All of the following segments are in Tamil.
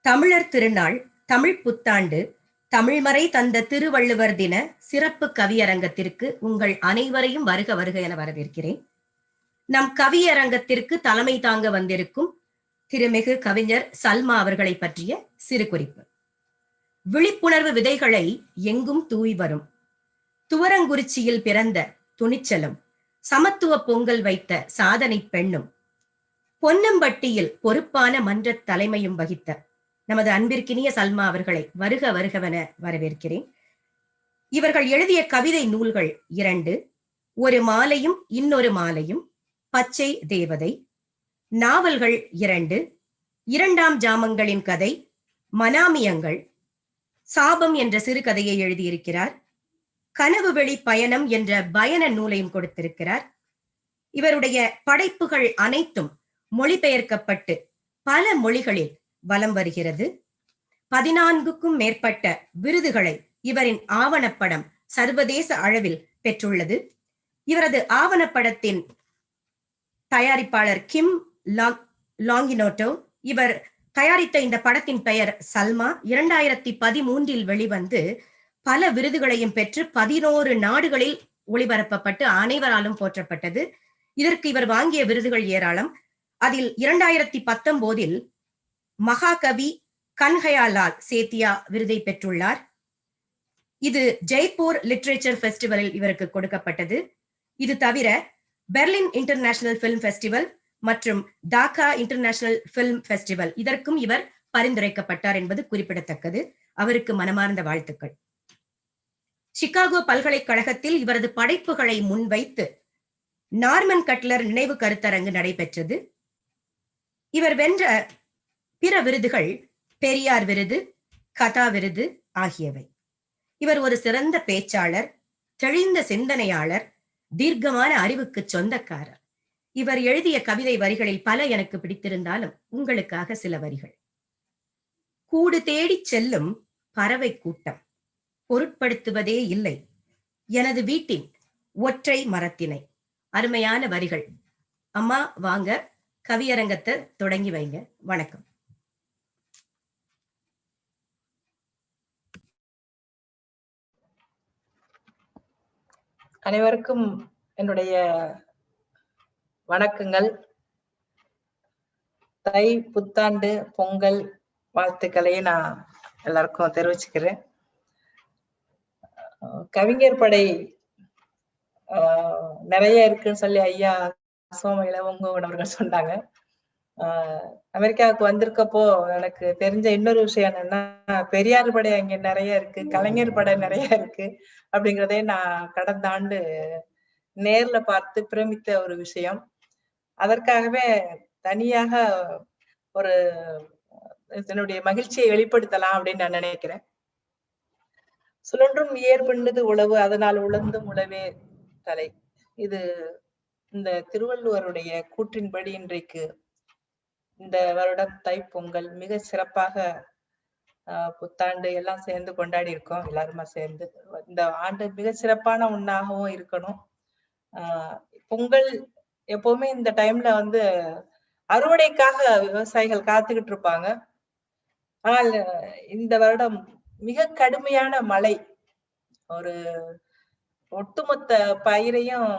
தமிழர் திருநாள், தமிழ் புத்தாண்டு, தமிழ்மறை தந்த திருவள்ளுவர் தின சிறப்பு கவியரங்கத்திற்கு உங்கள் அனைவரையும் வருக வருக என வரவேற்கிறேன். நம் கவியரங்கத்திற்கு தலைமை தாங்க வந்திருக்கும் திருமிகு கவிஞர் சல்மா அவர்களை பற்றிய சிறு குறிப்பு. விழிப்புணர்வு விதைகளை எங்கும் தூவி வரும் துவரங்குறிச்சியில் பிறந்த துணிச்சலும், சமத்துவ பொங்கல் வைத்த சாதனை பெண்ணும், பொன்னம்பட்டியில் பொறுப்பான மன்ற தலைமையும் வகித்த நமது அன்பிற்கினிய சல்மா அவர்களை வருக வருகவென வரவேற்கிறேன். இவர்கள் எழுதிய கவிதை நூல்கள் 2, ஒரு மாலையும் இன்னொரு மாலையும், பச்சை தேவதை, நாவல்கள் 2, 2ஆம் ஜாமங்களின் கதை, மனாமியங்கள், சாபம் என்ற சிறுகதையை எழுதியிருக்கிறார். கனவு வெளி பயணம் என்ற பயண நூலையும் கொடுத்திருக்கிறார். இவருடைய படைப்புகள் அனைத்தும் மொழிபெயர்க்கப்பட்டு பல மொழிகளில் வலம் வருகிறது. 14க்கும் மேற்பட்ட விருதுகளை இவரின் ஆவணப்படம் சர்வதேச அளவில் பெற்றுள்ளது. இவரது ஆவணப்படத்தின் தயாரிப்பாளர் கிம் லாங்கினோட்டோ. இவர் தயாரித்த இந்த படத்தின் பெயர் சல்மா. 2013 வெளிவந்து பல விருதுகளையும் பெற்று 11 நாடுகளில் ஒளிபரப்பப்பட்டு அனைவராலும் போற்றப்பட்டது. இதற்கு இவர் வாங்கிய விருதுகள் ஏராளம். அதில் 2019 மகாகவி கன்ஹயாலால் சேத்தியா விருதை பெற்றுள்ளார். இது ஜெய்ப்பூர் லிட்ரேச்சர் ஃபெஸ்டிவலில் இவருக்கு கொடுக்கப்பட்டது. இது தவிர பெர்லின் இன்டர்நேஷனல் பிலிம் ஃபெஸ்டிவல் மற்றும் டாக்கா இன்டர்நேஷனல் பிலிம் ஃபெஸ்டிவல் இதற்கும் இவர் பரிந்துரைக்கப்பட்டார் என்பது குறிப்பிடத்தக்கது. அவருக்கு மனமார்ந்த வாழ்த்துக்கள். சிகாகோ பல்கலைக்கழகத்தில் இவரது படைப்புகளை முன்வைத்து நார்மன் கட்லர் நினைவு கருத்தரங்கு நடைபெற்றது. இவர் வென்ற பிற விருதுகள் பெரியார் விருது, கதா விருது ஆகியவை. இவர் ஒரு சிறந்த பேச்சாளர், தெளிந்த சிந்தனையாளர், தீர்க்கமான அறிவுக்கு சொந்தக்காரர். இவர் எழுதிய கவிதை வரிகளில் பல எனக்கு பிடித்திருந்தாலும் உங்களுக்காக சில வரிகள். கூடு தேடிச் செல்லும் பறவை கூட்டம் பொருட்படுத்துவதே இல்லை எனது வீட்டின் ஒற்றை மரத்தினை. அருமையான வரிகள். அம்மா வாங்க, கவியரங்கத்தை தொடங்கி வைங்க. வணக்கம். அனைவருக்கும் என்னுடைய வணக்கங்கள். தை புத்தாண்டு பொங்கல் வாழ்த்துக்களையும் நான் எல்லாருக்கும் தெரிவிச்சுக்கிறேன். கவிஞர் படை நிறைய இருக்குன்னு சொல்லி ஐயா சோம இளவங்கோவன் அவர்கள் சொன்னாங்க. அமெரிக்காவுக்கு வந்திருக்கப்போ எனக்கு தெரிஞ்ச இன்னொரு விஷயம் என்னன்னா, பெரியார் படை அங்க நிறைய இருக்கு, கலைஞர் படை நிறைய இருக்கு அப்படிங்கிறதே நான் கடந்த ஆண்டு நேர்ல பார்த்து பிரமித்த ஒரு விஷயம். அதற்காகவே தனியாக ஒரு என்னுடைய மகிழ்ச்சியை வெளிப்படுத்தலாம் அப்படின்னு நான் நினைக்கிறேன். சுழன்றும் ஏற்பண்ணது உழவு, அதனால் உழந்தும் உழவே தலை. இது இந்த திருவள்ளுவருடைய கூற்றின்படி இன்றைக்கு இந்த வருடம் தைப்பொங்கல் மிக சிறப்பாக புத்தாண்டு எல்லாம் சேர்ந்து கொண்டாடி இருக்கோம். எல்லாருமா சேர்ந்து இந்த ஆண்டு மிக சிறப்பான ஒண்ணாகவும் இருக்கணும். பொங்கல் எப்பவுமே இந்த டைம்ல வந்து அறுவடைக்காக விவசாயிகள் காத்துக்கிட்டு இருப்பாங்க. ஆனால் இந்த வருடம் மிக கடுமையான மழை, ஒரு ஒட்டுமொத்த பயிரையும்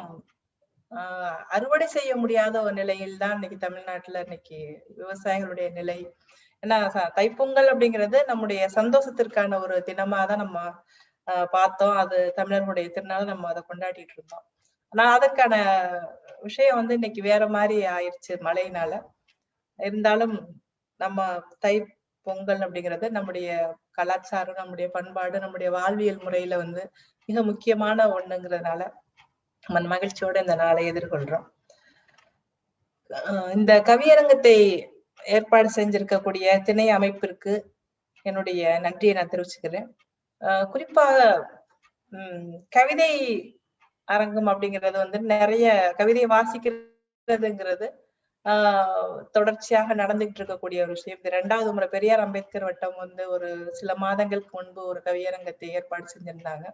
அறுவடை செய்ய முடியாத ஒரு நிலையில் தான் இன்னைக்கு தமிழ்நாட்டுல இன்னைக்கு விவசாயிகளுடைய நிலை. ஏன்னா தைப்பொங்கல் அப்படிங்கிறது நம்முடைய சந்தோஷத்திற்கான ஒரு தினமா தான் நம்ம பார்த்தோம். அது தமிழர்களுடைய திருநாள், நம்ம அதை கொண்டாடிட்டு இருந்தோம். ஆனா அதற்கான விஷயம் வந்து இன்னைக்கு வேற மாதிரி ஆயிடுச்சு மழையினால. இருந்தாலும் நம்ம தை பொங்கல் அப்படிங்கிறது நம்முடைய கலாச்சாரம், நம்முடைய பண்பாடு, நம்முடைய வாழ்வியல் முறையில வந்து மிக முக்கியமான ஒண்ணுங்கிறதுனால மகிழ்ச்சியோட இந்த நாளை எதிர்கொள்றோம். இந்த கவியரங்கத்தை ஏற்பாடு செஞ்சிருக்கக்கூடிய திணை அமைப்பிற்கு என்னுடைய நன்றியை நான் தெரிவிச்சுக்கிறேன். குறிப்பாக கவிதை அரங்கம் அப்படிங்கிறது வந்து நிறைய கவிதையை வாசிக்கிறதுங்கிறது தொடர்ச்சியாக நடந்துகிட்டு இருக்கக்கூடிய ஒரு விஷயம். இது 2வது முறை பெரியார் அம்பேத்கர் வட்டம் வந்து ஒரு சில மாதங்களுக்கு முன்பு ஒரு கவியரங்கத்தை ஏற்பாடு செஞ்சிருந்தாங்க.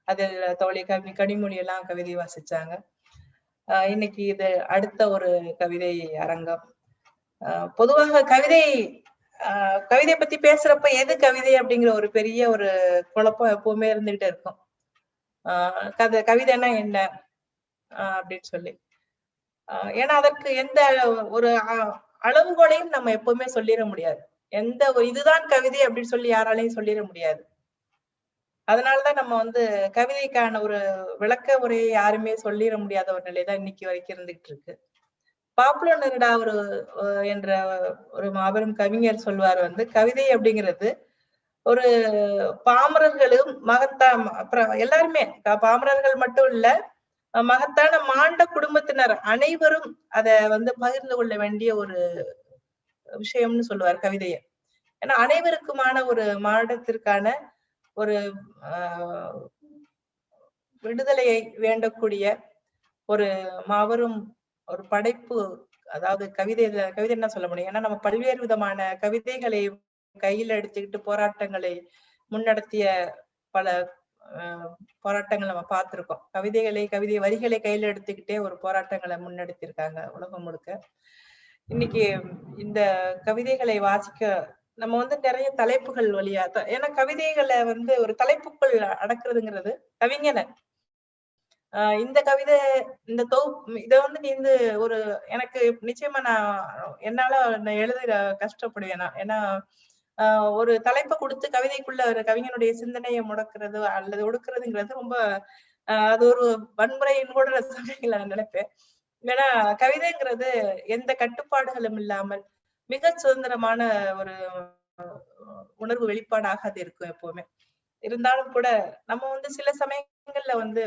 அதில் தோழி கனிமொழி எல்லாம் கவிதை வாசிச்சாங்க. இன்னைக்கு இது அடுத்த ஒரு கவிதை அரங்கம். பொதுவாக கவிதை கவிதை பத்தி பேசுறப்ப எது கவிதை அப்படிங்கிற ஒரு பெரிய ஒரு குழப்பம் எப்பவுமே இருந்துகிட்டே இருக்கும். கவிதைன்னா என்ன அப்படின்னு சொல்லி. ஏன்னா அதற்கு எந்த ஒரு அளவுகோலையும் நம்ம எப்பவுமே சொல்லிட முடியாது. எந்த இதுதான் கவிதை அப்படின்னு சொல்லி யாராலையும் சொல்லிட முடியாது. அதனாலதான் நம்ம கவிதைக்கான ஒரு விளக்க உரையை யாருமே சொல்லிட முடியாத ஒரு நிலைதான் இன்னைக்கு வரைக்கும் இருந்துகிட்டு இருக்கு. பாப்புலோ நெருடா என்ற ஒரு மாபெரும் கவிஞர் சொல்வார் கவிதை அப்படிங்கிறது ஒரு பாமரர்களும் அப்புறம் எல்லாருமே பாமரர்கள் மட்டும் இல்ல, மகத்தான மாண்ட குடும்பத்தினர் அனைவரும் அத பகிர்ந்து கொள்ள வேண்டிய ஒரு விஷயம்னு சொல்லுவார் கவிதைய. ஏன்னா அனைவருக்குமான ஒரு மாடத்திற்கான ஒரு விடுதலையை வேண்டக்கூடிய ஒரு மாபெரும் ஒரு படைப்பு. அதாவது கவிதை என்ன சொல்ல முடியும்? ஏன்னா நம்ம பல்வேறு விதமான கவிதைகளை கையில எடுத்துக்கிட்டு போராட்டங்களை முன்னெடுத்திய பல போராட்டங்கள் நம்ம பார்த்திருக்கோம். கவிதை வரிகளை கையில எடுத்துக்கிட்டே ஒரு போராட்டங்களை முன்னெடுத்திருக்காங்க உலகம் முழுக்க. இன்னைக்கு இந்த கவிதைகளை வாசிக்க நம்ம நிறைய தலைப்புகள் வழியா, ஏன்னா கவிதைகளை ஒரு தலைப்புக்குள் அடக்குறதுங்கிறது கவிஞனை இந்த கவிதை இந்த இத நீ ஒரு எனக்கு நிச்சயமா என்னால எழுத கஷ்டப்படுவேன். ஏன்னா ஒரு தலைப்பை கொடுத்து கவிதைக்குள்ள ஒரு கவிஞனுடைய சிந்தனையை முடக்கிறது அல்லது ஒடுக்குறதுங்கிறது ரொம்ப அது ஒரு வன்முறையின் கூட சமயங்களை நான் நினைப்பேன். ஏன்னா கவிதைங்கிறது எந்த கட்டுப்பாடுகளும் இல்லாமல் மிக சுதந்திரமான ஒரு உணர்வு வெளிப்பாடாக அது இருக்கும் எப்பவுமே. இருந்தாலும் கூட நம்ம சில சமயங்கள்ல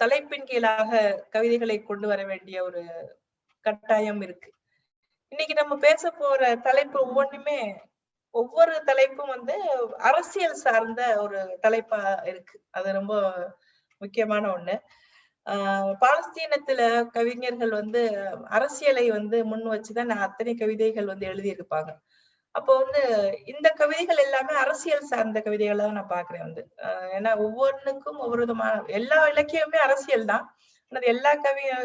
தலைப்பின் கீழாக கவிதைகளை கொண்டு வர வேண்டிய ஒரு கட்டாயம் இருக்கு. இன்னைக்கு நம்ம பேச போற தலைப்பு ஒவ்வொரு தலைப்பும் அரசியல் சார்ந்த ஒரு தலைப்பா இருக்கு. அது ரொம்ப முக்கியமான ஒண்ணு. பாலஸ்தீனத்துல கவிஞர்கள் அரசியலை முன் வச்சுதான் அத்தனை கவிதைகள் எழுதியிருப்பாங்க. அப்போ இந்த கவிதைகள் எல்லாமே அரசியல் சார்ந்த கவிதைகளை தான் நான் பாக்குறேன். ஏன்னா ஒவ்வொன்றுக்கும் ஒவ்வொரு விதமான எல்லா இலக்கியமே அரசியல் தான். எல்லா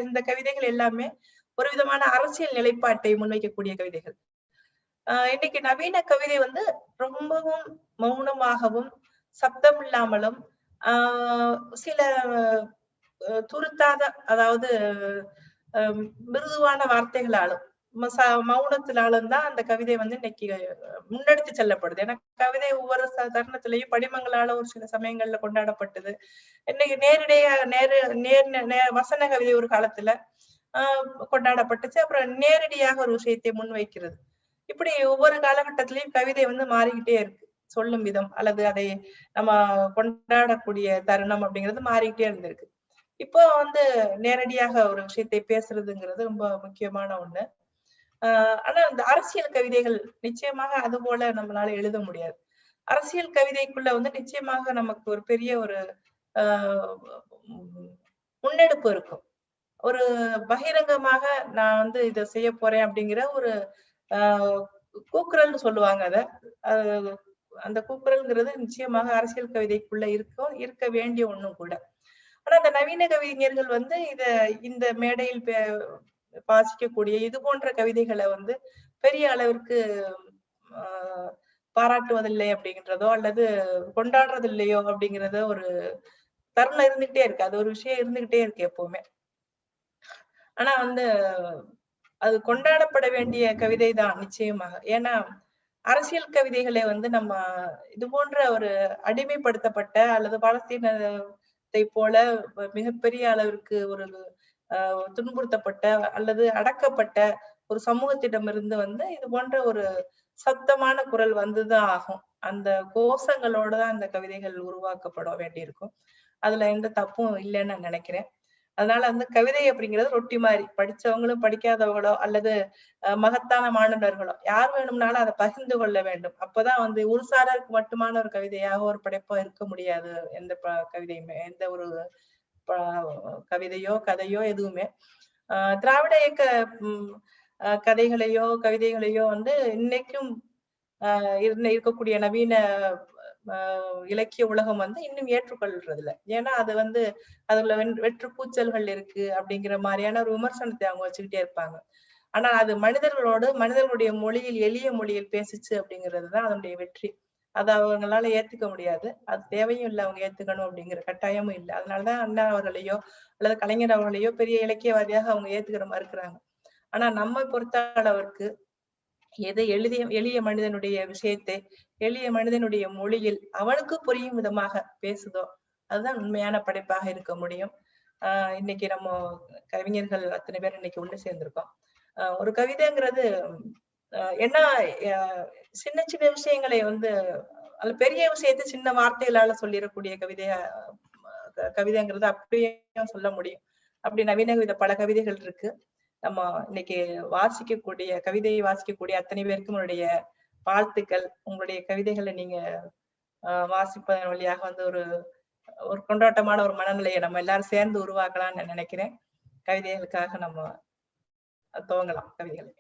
இந்த கவிதைகள் எல்லாமே ஒரு விதமான அரசியல் நிலைப்பாட்டை முன்வைக்கக்கூடிய கவிதைகள். இன்னைக்கு நவீன கவிதை ரொம்பவும் மௌனமாகவும் சப்தம் இல்லாமலும் சில துருத்தாத, அதாவது மிருதுவான வார்த்தைகளாலும் மௌனத்தினாலும் தான் அந்த கவிதை இன்னைக்கு முன்னெடுத்து செல்லப்படுது. ஏன்னா கவிதை ஒவ்வொரு தருணத்திலையும் படிமங்களால ஒரு சில சமயங்கள்ல கொண்டாடப்பட்டது. இன்னைக்கு நேரடியா வசன கவிதை ஒரு காலத்துல கொண்டாடப்பட்டுச்சு. அப்புறம் நேரடியாக ஒரு விஷயத்தை முன்வைக்கிறது. இப்படி ஒவ்வொரு காலகட்டத்திலையும் கவிதை மாறிக்கிட்டே இருக்கு. சொல்லும் விதம் அல்லது அதை நம்ம கொண்டாடக்கூடிய தருணம் அப்படிங்கிறது மாறிக்கிட்டே இருந்திருக்கு. இப்போ நேரடியாக ஒரு விஷயத்தை பேசுறதுங்கிறது ரொம்ப முக்கியமான ஒண்ணு. ஆனா இந்த அரசியல் கவிதைகள் நிச்சயமாக அது போல நம்மளால எழுத முடியாது. அரசியல் கவிதைக்குள்ள நிச்சயமாக நமக்கு ஒரு பெரிய ஒரு முன்னெடுப்பு இருக்கும். ஒரு பகிரங்கமாக நான் இதை செய்ய போறேன் அப்படிங்கிற ஒரு கூக்குரல்னு சொல்லுவாங்க. அந்த கூக்குரல்ங்கிறது நிச்சயமாக அரசியல் கவிதைக்குள்ள இருக்க வேண்டிய ஒண்ணும் கூட. ஆனா அந்த நவீன கவிஞர்கள் இந்த மேடையில் வாசிக்கக்கூடிய இது போன்ற கவிதைகளை பெரிய அளவிற்கு பாராட்டுவதில்லை அப்படிங்கிறதோ அல்லது கொண்டாடுறதில்லையோ அப்படிங்கிறத ஒரு தருணம் இருந்துகிட்டே இருக்கு. அது ஒரு விஷயம் இருந்துகிட்டே இருக்கு எப்பவுமே. ஆனா அது கொண்டாடப்பட வேண்டிய கவிதை தான் நிச்சயமாக. ஏன்னா அரசியல் கவிதைகளை நம்ம இது போன்ற ஒரு அடிமைப்படுத்தப்பட்ட அல்லது பாலஸ்தீனத்தை போல மிகப்பெரிய அளவிற்கு ஒரு துன்புறுத்தப்பட்ட அல்லது அடக்கப்பட்ட ஒரு சமூகத்திடமிருந்து இது போன்ற ஒரு சத்தமான குரல் வந்துதான் ஆகும். அந்த கோஷங்களோட தான் அந்த கவிதைகள் உருவாக்கப்பட வேண்டியிருக்கும். அதுல எந்த தப்பும் இல்லைன்னு நான் நினைக்கிறேன். அதனால கவிதை அப்படிங்கிறது ரொட்டி மாதிரி படிச்சவங்களும் படிக்காதவங்களோ அல்லது மகத்தான மாணவர்களோ யார் வேணும்னாலும் அதை பகிர்ந்து கொள்ள வேண்டும். அப்பதான் ஒரு சாரருக்கு மட்டுமான ஒரு கவிதையாக ஒரு படைப்பா இருக்க முடியாது. எந்த கவிதையுமே, எந்த ஒரு கவிதையோ கதையோ எதுவுமே திராவிட இயக்க கதைகளையோ கவிதைகளையோ இன்னைக்கும் இருக்கக்கூடிய நவீன இலக்கிய உலகம் இன்னும் ஏற்றுக்கொள்றது இல்லை. ஏன்னா அது அதுல வெற்று கூச்சல்கள் இருக்கு அப்படிங்கிற மாதிரியான ஒரு விமர்சனத்தை அவங்க வச்சுக்கிட்டே இருப்பாங்க. ஆனா அது மனிதர்களுடைய மொழியில், எளிய மொழியில் பேசிச்சு அப்படிங்கிறதுதான் அதனுடைய வெற்றி. அது அவங்களால ஏத்துக்க முடியாது. அது தேவையும் இல்லை, அவங்க ஏத்துக்கணும் அப்படிங்கிற கட்டாயமும் இல்லை. அதனாலதான் அண்ணா அவர்களையோ அல்லது கலைஞர் அவர்களையோ பெரிய இலக்கியவாதியாக அவங்க ஏத்துக்கிற மாதிரி இருக்கிறாங்க. ஆனா நம்மை பொறுத்த அளவிற்கு எதை எளிய மனிதனுடைய விஷயத்தை எளிய மனிதனுடைய மொழியில் அவனுக்கு புரியும் விதமாக பேசுதோ அதுதான் உண்மையான படைப்பாக இருக்க முடியும். இன்னைக்கு நம்ம கவிஞர்கள் அத்தனை பேர் இன்னைக்கு ஒண்ணு சேர்ந்திருக்கோம். ஒரு கவிதைங்கிறது என்ன, சின்ன சின்ன விஷயங்களை அது பெரிய விஷயத்தை சின்ன வார்த்தைகளால சொல்லிடக்கூடிய கவிதைங்கிறது அப்படியே சொல்ல முடியும். அப்படி நவீன கவிதை பல கவிதைகள் இருக்கு. நம்ம இன்னைக்கு கவிதையை வாசிக்கக்கூடிய அத்தனை பேருக்கும் உங்களுடைய வாழ்த்துக்கள். உங்களுடைய கவிதைகளை நீங்க வாசிப்பதன் வழியாக ஒரு கொண்டாட்டமான ஒரு மனநிலையை நம்ம எல்லாரும் சேர்ந்து உருவாக்கலாம்னு நினைக்கிறேன். கவிதைகளுக்காக நம்ம துவங்கலாம் கவிதைகளை.